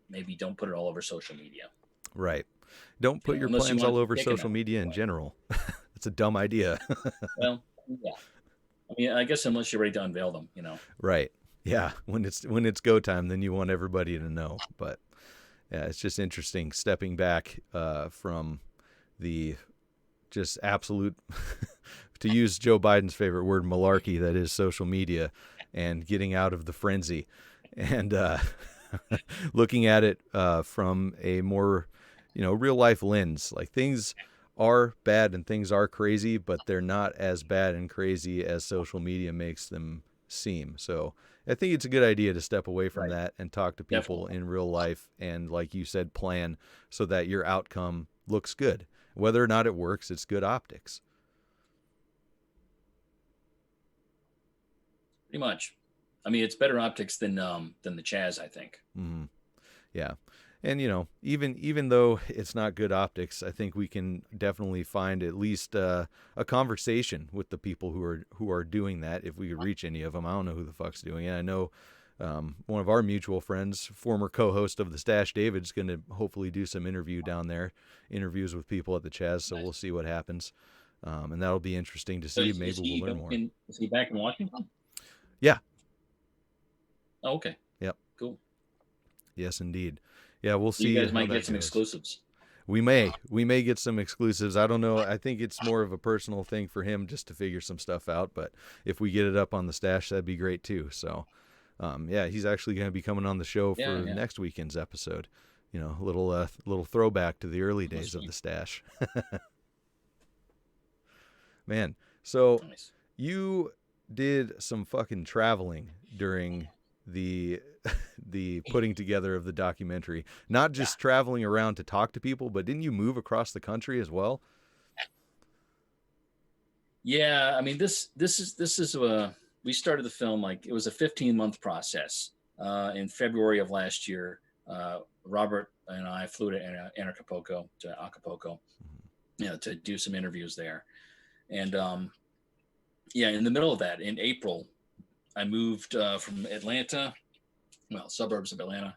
maybe don't put it all over social media. Right. Don't put your plans all over social media in general. It's a dumb idea. Well, yeah. I mean, I guess unless you're ready to unveil them, Right. Yeah. When it's go time, then you want everybody to know. But yeah, it's just interesting stepping back from the just absolute, to use Joe Biden's favorite word, malarkey, that is social media, and getting out of the frenzy and looking at it from a more, real life lens. Like, things are bad and things are crazy, but they're not as bad and crazy as social media makes them seem. So I think it's a good idea to step away from that and talk to people in real life, and, like you said, plan so that your outcome looks good. Whether or not it works, it's good optics. Pretty much. I mean, it's better optics than the Chaz, I think. Mm-hmm. Yeah. And, even though it's not good optics, I think we can definitely find at least a conversation with the people who are doing that, if we could reach any of them. I don't know who the fuck's doing it. I know one of our mutual friends, former co-host of the Stash, David's going to hopefully do some interviews with people at the Chaz, so we'll see what happens. And that'll be interesting to see. Maybe we'll learn more. Is he back in Washington? Yeah. Oh, okay. Yep. Cool. Yes, indeed. Yeah, we'll see. You guys might get some exclusives. We may get some exclusives. I don't know. I think it's more of a personal thing for him just to figure some stuff out. But if we get it up on the Stash, that'd be great too. So, he's actually going to be coming on the show for next weekend's episode. A little throwback to the early days of the Stash. Man, so nice. You did some fucking traveling during the putting together of the documentary. Not just traveling around to talk to people, but didn't you move across the country as well? Yeah, I mean, this is we started the film, like, it was a 15-month process. In February of last year, Robert and I flew to Acapulco, to do some interviews there. And in the middle of that, in April, I moved from Atlanta, suburbs of Atlanta,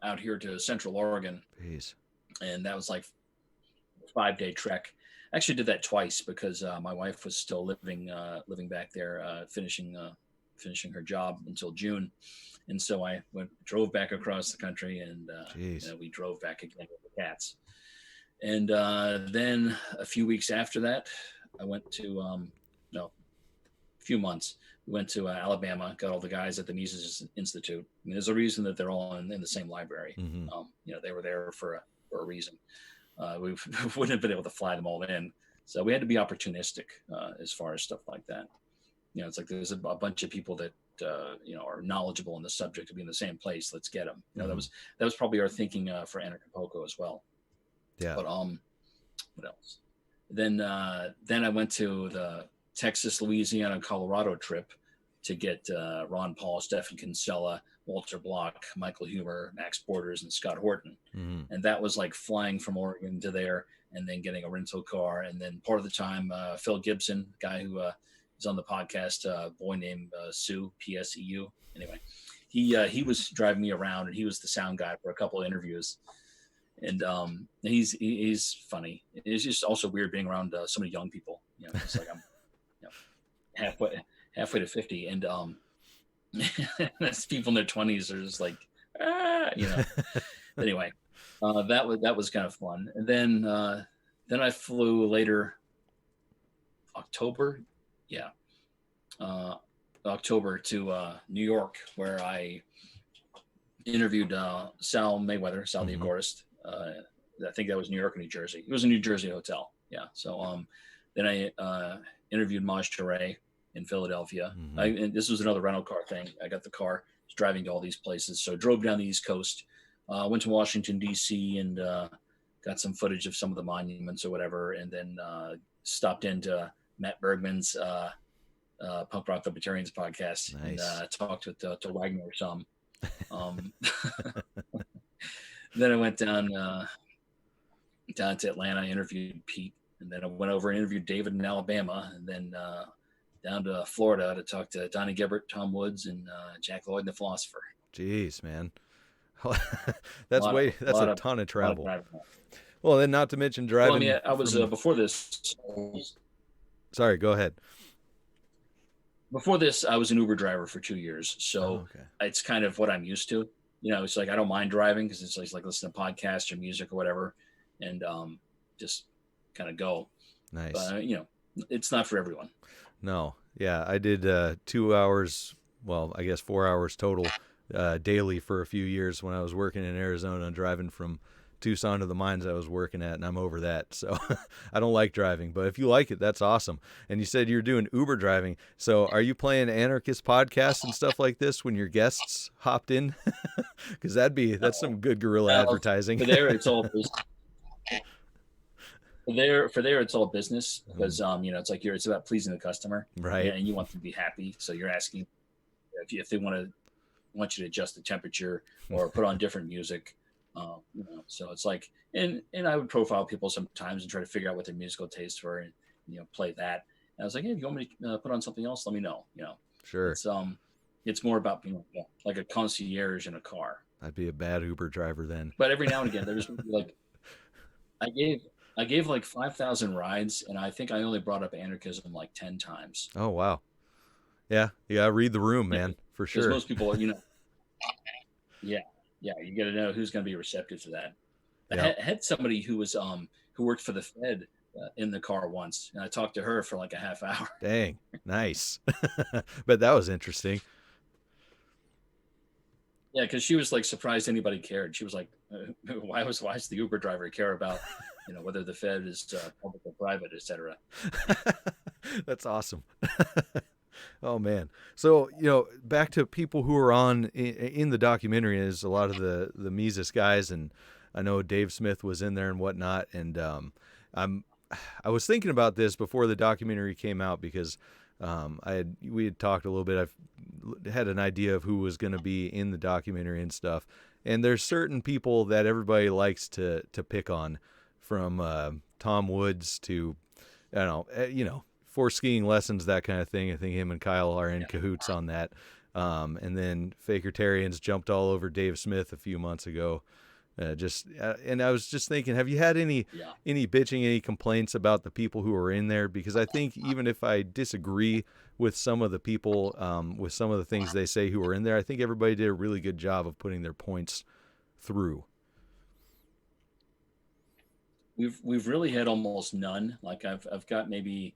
out here to Central Oregon. Jeez. And that was like a 5-day trek. I actually did that twice because my wife was still living back there, finishing her job until June. And so I drove back across the country, and we drove back again with the cats. And then a few weeks after that, I went to, no, a few months, we went to Alabama, got all the guys at the Mises Institute. I mean, there's a reason that they're all in the same library. Mm-hmm. They were there for a reason. We wouldn't have been able to fly them all in. So we had to be opportunistic as far as stuff like that. It's like there's a bunch of people that are knowledgeable in the subject to be in the same place. Let's get them. Mm-hmm. That was probably our thinking for Anarchapulco as well. Yeah. But what else? Then I went to the Texas, Louisiana, Colorado trip to get Ron Paul, Stephen Kinsella, Walter Block, Michael Humer, Max Borders, and Scott Horton. Mm-hmm. And that was like flying from Oregon to there and then getting a rental car. And then part of the time, Phil Gibson, guy who is on the podcast, boy named Sue, PSEU. Anyway, he was driving me around, and he was the sound guy for a couple of interviews. And he's funny. It's just also weird being around so many young people. It's like I'm halfway to 50, and that's people in their 20s are just like, Anyway, that was kind of fun. And then I flew later, October to New York, where I interviewed Sal Mayweather, Sal the Agorist. I think that was New York or New Jersey. It was a New Jersey hotel. Yeah. So then I interviewed Maj Touré in Philadelphia. Mm-hmm. And this was another rental car thing. I got the car, was driving to all these places. So I drove down the East Coast, went to Washington, D.C., and got some footage of some of the monuments or whatever, and then stopped into Matt Bergman's Punk Rock Libertarians podcast. Nice. And talked with to Wagner some. Then I went down to Atlanta, interviewed Pete, and then I went over and interviewed David in Alabama, and then down to Florida to talk to Donnie Gebert, Tom Woods, and Jack Lloyd, the philosopher. Jeez, man. That's a ton of travel. Well, then not to mention driving. Well, I mean, I was before this. Sorry, go ahead. Before this, I was an Uber driver for 2 years, so it's kind of what I'm used to. It's like I don't mind driving because it's like listening to podcasts or music or whatever, and just kind of go. Nice. But, it's not for everyone. No. Yeah, I did 2 hours, well, I guess 4 hours total daily for a few years when I was working in Arizona and driving from Tucson to the mines I was working at, and I'm over that. So I don't like driving, but if you like it, that's awesome. And you said you're doing Uber driving. So are you playing anarchist podcasts and stuff like this when your guests hopped in? Because that's some good guerrilla advertising. For there, it's all business. For there, it's all business because it's like it's about pleasing the customer, right? And you want them to be happy, so you're asking if they want you to adjust the temperature or put on different music. So it's like, and I would profile people sometimes and try to figure out what their musical tastes were and, play that. And I was like, hey, if you want me to put on something else, let me know, Sure. It's more about being like a concierge in a car. I'd be a bad Uber driver then. But every now and again, there's like, I gave like 5,000 rides, and I think I only brought up anarchism like 10 times. Oh, wow. Yeah. You got to read the room, man, for sure. Most people, yeah, you got to know who's going to be receptive to that. I had somebody who was who worked for the Fed in the car once, and I talked to her for like a half hour. Dang, nice. But that was interesting. Yeah, because she was like surprised anybody cared. She was like, "Why does the Uber driver care about whether the Fed is public or private, etc." That's awesome. Oh man. So, back to people who are on in the documentary is a lot of the Mises guys, and I know Dave Smith was in there and whatnot. And I was thinking about this before the documentary came out because we had talked a little bit. I've had an idea of who was going to be in the documentary and stuff. And there's certain people that everybody likes to pick on, from Tom Woods to, for skiing lessons, that kind of thing. I think him and Kyle are in cahoots on that. And then Fakertarians jumped all over Dave Smith a few months ago. And I was just thinking, have you had any bitching, any complaints about the people who are in there? Because I think even if I disagree with some of the people, with some of the things they say who are in there, I think everybody did a really good job of putting their points through. we've really had almost none. Like I've got maybe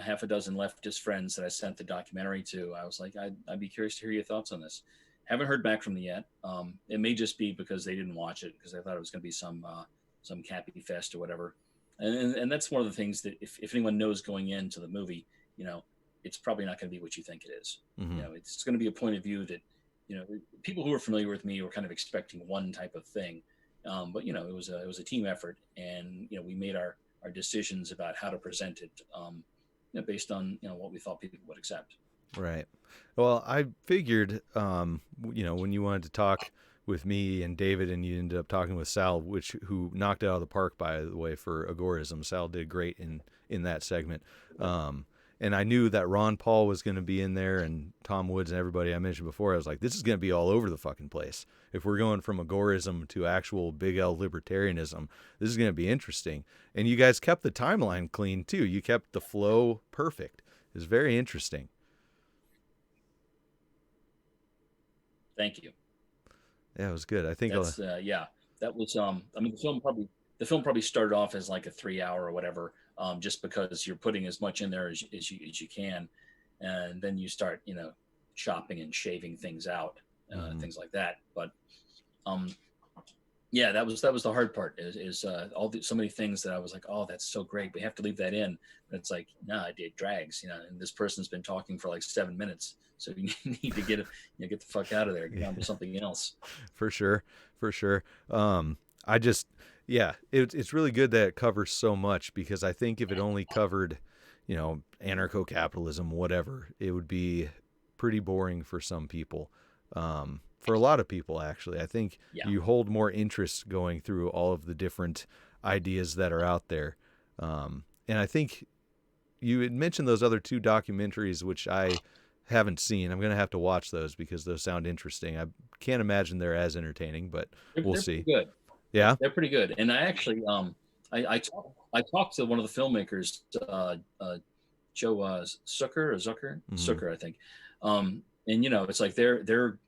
half a dozen leftist friends that I sent the documentary to. I was like, I'd be curious to hear your thoughts on this. Haven't heard back from them yet. It may just be because they didn't watch it, because I thought it was going to be some cappy fest or whatever. And that's one of the things that if anyone knows going into the movie, it's probably not going to be what you think it is. Mm-hmm. It's going to be a point of view that people who are familiar with me were kind of expecting one type of thing. But it was a team effort, and we made our decisions about how to present it, based on what we thought people would accept. Right. Well, I figured, when you wanted to talk with me and David, and you ended up talking with Sal, who knocked it out of the park, by the way, for agorism. Sal did great in that segment. And I knew that Ron Paul was going to be in there, and Tom Woods and everybody I mentioned before. I was like, this is going to be all over the fucking place. If we're going from agorism to actual big L libertarianism, this is going to be interesting. And you guys kept the timeline clean too. You kept the flow perfect. It was very interesting. Thank you. Yeah, it was good. I think that's that was the film probably started off as like a 3 hour or whatever, just because you're putting as much in there as you can, and then you start chopping and shaving things out, things like that. But that was the hard part, is so many things that I was like, oh, that's so great, we have to leave that in. But it's like, nah, it drags, and this person's been talking for like 7 minutes, so you need to get the fuck out of there, get on to something else. For sure. It's really good that it covers so much, because I think if it only covered, anarcho-capitalism, whatever, it would be pretty boring for some people. For a lot of people, actually. I think you hold more interest going through all of the different ideas that are out there. And I think you had mentioned those other two documentaries, which I haven't seen. I'm going to have to watch those, because those sound interesting. I can't imagine they're as entertaining, but we'll see. Good. Yeah, they're pretty good. And I actually, I talked to one of the filmmakers, Joe Zucker, I think. And it's like their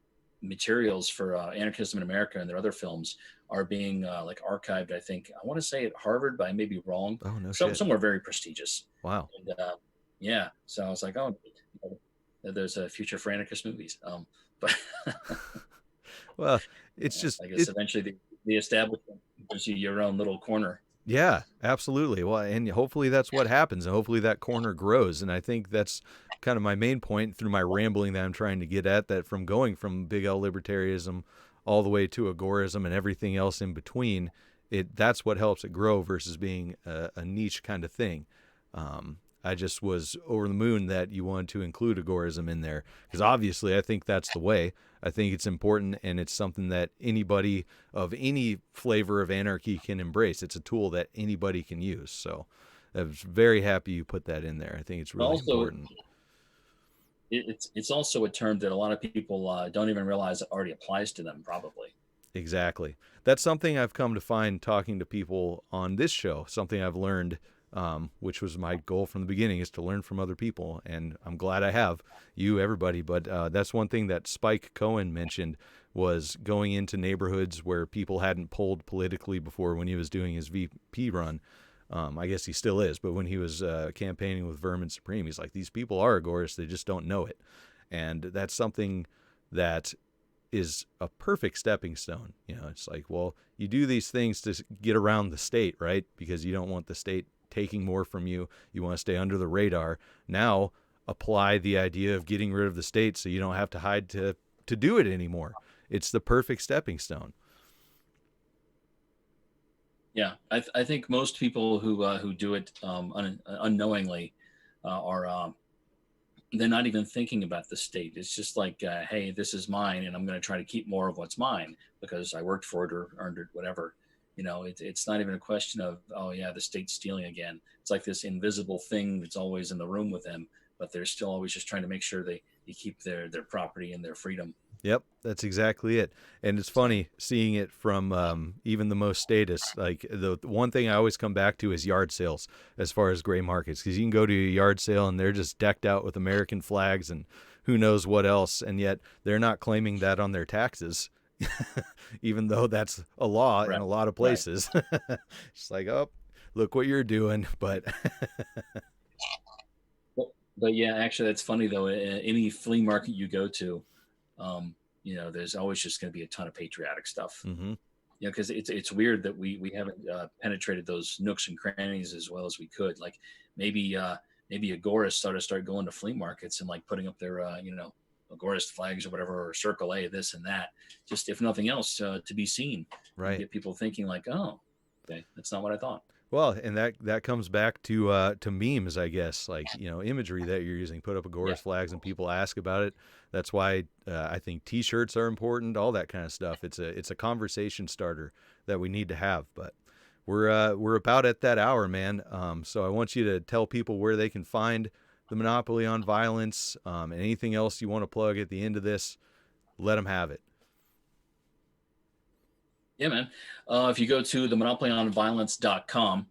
materials for Anarchism in America and their other films are being like archived, I think, I want to say at Harvard, but I may be wrong. Oh, no shit. Somewhere very prestigious. Wow. And so I was like, oh, there's a future for anarchist movies. But well, it's just, I guess eventually the establishment gives you your own little corner. Yeah, absolutely. Well, and hopefully that's what happens, and hopefully that corner grows. And I think that's kind of my main point through my rambling that I'm trying to get at, that from going from big L libertarianism all the way to agorism and everything else in between, that's what helps it grow versus being a niche kind of thing. I just was over the moon that you wanted to include agorism in there, because obviously I think that's the way. I think it's important, and it's something that anybody of any flavor of anarchy can embrace. It's a tool that anybody can use. So I was very happy you put that in there. I think it's really important. It's also a term that a lot of people don't even realize it already applies to them, probably. Exactly. That's something I've come to find talking to people on this show, something I've learned, which was my goal from the beginning, is to learn from other people. And I'm glad I have you, everybody. But that's one thing that Spike Cohen mentioned, was going into neighborhoods where people hadn't polled politically before when he was doing his VP run. I guess he still is, but when he was campaigning with Vermin Supreme, he's like, these people are agorists, they just don't know it. And that's something that is a perfect stepping stone. It's like, well, you do these things to get around the state, right? Because you don't want the state taking more from you. You want to stay under the radar. Now apply the idea of getting rid of the state so you don't have to hide to do it anymore. It's the perfect stepping stone. Yeah, I think most people who do it unknowingly are they're not even thinking about the state. It's just like, hey, this is mine, and I'm going to try to keep more of what's mine because I worked for it or earned it, whatever. It's not even a question of, oh yeah, the state's stealing again. It's like this invisible thing that's always in the room with them, but they're still always just trying to make sure they keep their property and their freedom. Yep, that's exactly it. And it's funny seeing it from even the most statists. Like the one thing I always come back to is yard sales as far as gray markets, because you can go to a yard sale and they're just decked out with American flags and who knows what else, and yet they're not claiming that on their taxes, even though that's a law in a lot of places. It's like, oh, look what you're doing. But But yeah, actually, that's funny though. Any flea market you go to, there's always just going to be a ton of patriotic stuff. mm-hmm. Because it's weird that we haven't penetrated those nooks and crannies as well as we could. Like maybe agorists ought to start going to flea markets and like putting up their agorist flags or whatever, or Circle A, this and that. Just if nothing else, to be seen. Right. And get people thinking like, oh, okay, that's not what I thought. Well, and that comes back to memes, I guess, like, imagery that you're using. Put up agorist flags and people ask about it. That's why I think T-shirts are important, all that kind of stuff. It's a conversation starter that we need to have. But we're about at that hour, man. So I want you to tell people where they can find the Monopoly on Violence, and anything else you want to plug at the end of this. Let them have it. Yeah, man. If you go to the monopolyonviolence.com,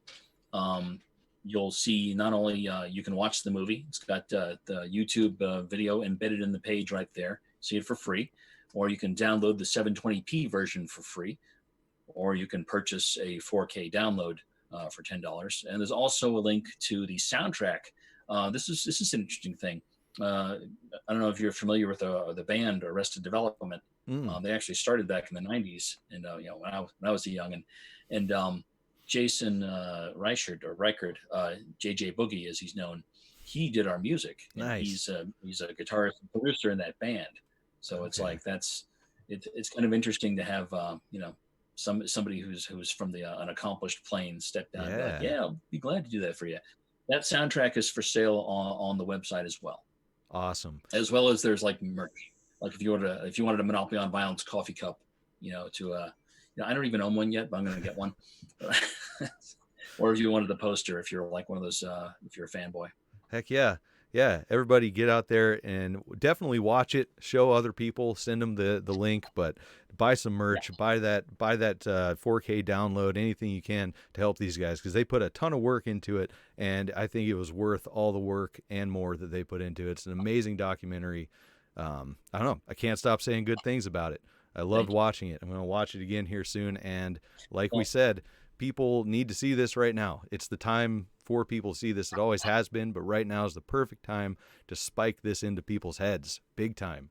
you'll see not only you can watch the movie, it's got the YouTube video embedded in the page right there. See it for free. Or you can download the 720p version for free. Or you can purchase a 4K download for $10. And there's also a link to the soundtrack. This is an interesting thing. I don't know if you're familiar with the band Arrested Development. They actually started back in the 90s, and when I was a youngin', and Jason Reichert, JJ Boogie as he's known, he did our music. Nice. He's a guitarist and producer in that band. So it's like it's kind of interesting to have somebody who's from an accomplished plane step down. And be like, yeah, I'll be glad to do that for you. That soundtrack is for sale on the website as well. Awesome. As well as there's like merch. Like if you wanted a Monopoly on Violence coffee cup, I don't even own one yet, but I'm going to get one. Or if you wanted the poster, if you're like one of those, if you're a fanboy. Heck yeah. Yeah. Everybody get out there and definitely watch it, show other people, send them the link, but buy some merch, buy that 4K download, anything you can to help these guys, because they put a ton of work into it. And I think it was worth all the work and more that they put into it. It's an amazing documentary. I don't know. I can't stop saying good things about it. I loved watching it. I'm going to watch it again here soon. And like we said, people need to see this right now. It's the time for people to see this. It always has been, but right now is the perfect time to spike this into people's heads. Big time.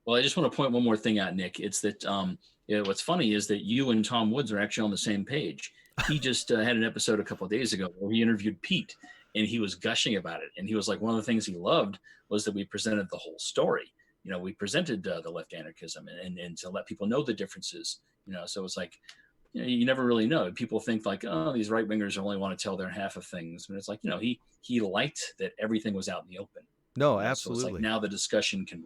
Well, I just want to point one more thing out, Nick. It's that what's funny is that you and Tom Woods are actually on the same page. He just had an episode a couple of days ago where he interviewed Pete. And he was gushing about it. And he was like, one of the things he loved was that we presented the whole story. We presented the left anarchism and to let people know the differences, so it's like, you never really know. People think like, oh, these right wingers only want to tell their half of things. But it's like, he liked that everything was out in the open. No, absolutely. So it's like now the discussion can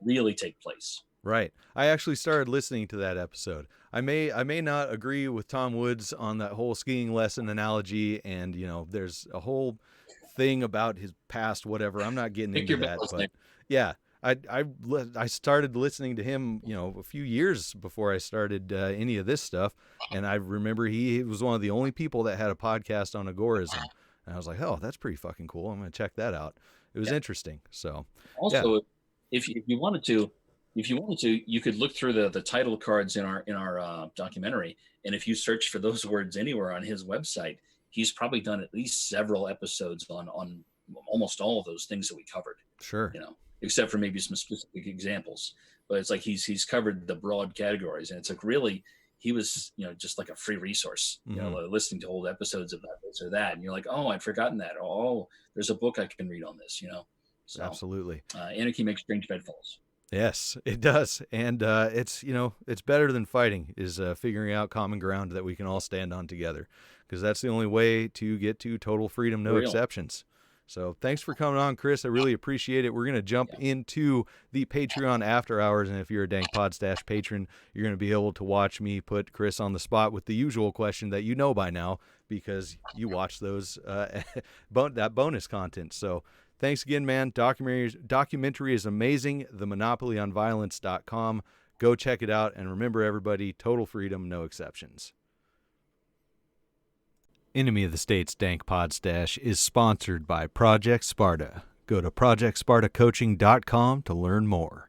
really take place. Right. I actually started listening to that episode. I may not agree with Tom Woods on that whole skiing lesson analogy, and there's a whole thing about his past, whatever. I'm not getting into that, but yeah, I started listening to him, a few years before I started any of this stuff, and I remember he was one of the only people that had a podcast on agorism, and I was like, oh, that's pretty fucking cool. I'm gonna check that out. It was interesting. So also, if you wanted to, you could look through the title cards in our documentary, and if you search for those words anywhere on his website, he's probably done at least several episodes on almost all of those things that we covered. Sure. Except for maybe some specific examples, but it's like he's covered the broad categories, and it's like really he was just like a free resource. Listening to old episodes of this or that, and you're like, oh, I'd forgotten that. Oh, there's a book I can read on this. So, absolutely. Anarchy makes strange bedfellows. Yes, it does. And it's better than fighting, is figuring out common ground that we can all stand on together, because that's the only way to get to total freedom, no exceptions. So thanks for coming on, Chris. I really appreciate it. We're going to jump into the Patreon after hours. And if you're a Dank Pod-Stash patron, you're going to be able to watch me put Chris on the spot with the usual question that you know by now, because you watch those that bonus content. So thanks again, man. Documentary is amazing. TheMonopolyOnViolence.com. Go check it out. And remember, everybody, total freedom, no exceptions. Enemy of the State's Dank Pod-Stash is sponsored by Project Sparta. Go to ProjectSpartaCoaching.com to learn more.